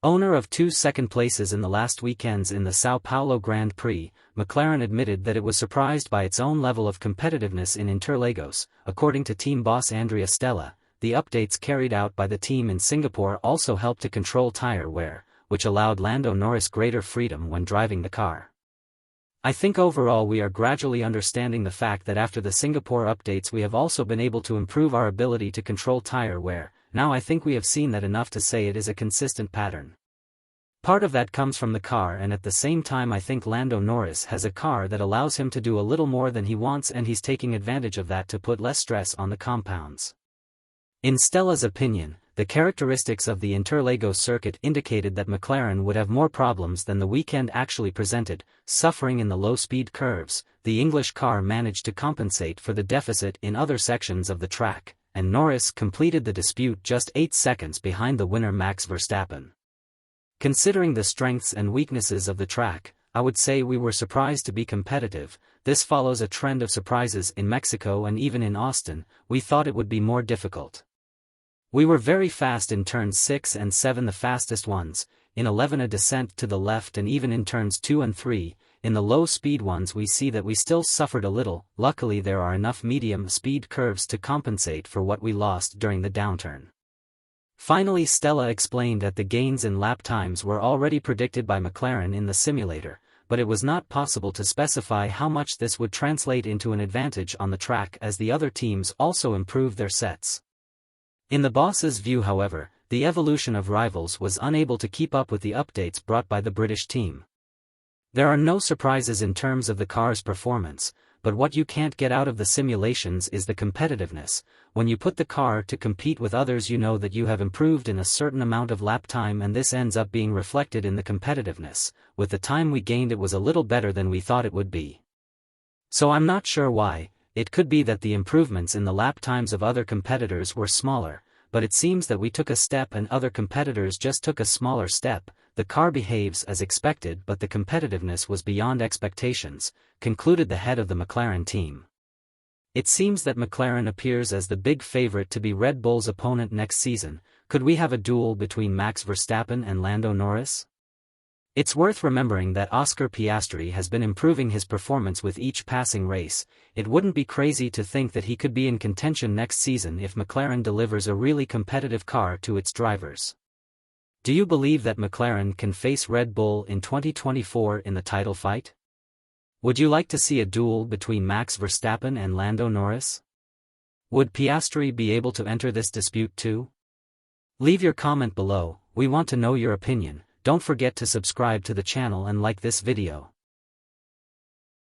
Owner of 2 second places in the last weekends in the São Paulo Grand Prix, McLaren admitted that it was surprised by its own level of competitiveness in Interlagos. According to team boss Andrea Stella, the updates carried out by the team in Singapore also helped to control tire wear, which allowed Lando Norris greater freedom when driving the car. I think overall we are gradually understanding the fact that after the Singapore updates we have also been able to improve our ability to control tire wear. Now I think we have seen that enough to say it is a consistent pattern. Part of that comes from the car, and at the same time I think Lando Norris has a car that allows him to do a little more than he wants, and he's taking advantage of that to put less stress on the compounds. In Stella's opinion, the characteristics of the Interlagos circuit indicated that McLaren would have more problems than the weekend actually presented. Suffering in the low-speed curves, the English car managed to compensate for the deficit in other sections of the track, and Norris completed the dispute just 8 seconds behind the winner Max Verstappen. Considering the strengths and weaknesses of the track, I would say we were surprised to be competitive. This follows a trend of surprises in Mexico, and even in Austin, we thought it would be more difficult. We were very fast in turns 6 and 7, the fastest ones, in 11 a descent to the left, and even in turns 2 and 3, in the low-speed ones we see that we still suffered a little. Luckily there are enough medium-speed curves to compensate for what we lost during the downturn. Finally, Stella explained that the gains in lap times were already predicted by McLaren in the simulator, but it was not possible to specify how much this would translate into an advantage on the track as the other teams also improved their sets. In the boss's view, however, the evolution of rivals was unable to keep up with the updates brought by the British team. There are no surprises in terms of the car's performance, but what you can't get out of the simulations is the competitiveness. When you put the car to compete with others, you know that you have improved in a certain amount of lap time, and this ends up being reflected in the competitiveness. With the time we gained, it was a little better than we thought it would be. So I'm not sure why. It could be that the improvements in the lap times of other competitors were smaller, but it seems that we took a step and other competitors just took a smaller step. The car behaves as expected, but the competitiveness was beyond expectations, concluded the head of the McLaren team. It seems that McLaren appears as the big favorite to be Red Bull's opponent next season. Could we have a duel between Max Verstappen and Lando Norris? It's worth remembering that Oscar Piastri has been improving his performance with each passing race. It wouldn't be crazy to think that he could be in contention next season if McLaren delivers a really competitive car to its drivers. Do you believe that McLaren can face Red Bull in 2024 in the title fight? Would you like to see a duel between Max Verstappen and Lando Norris? Would Piastri be able to enter this dispute too? Leave your comment below. We want to know your opinion. Don't forget to subscribe to the channel and like this video.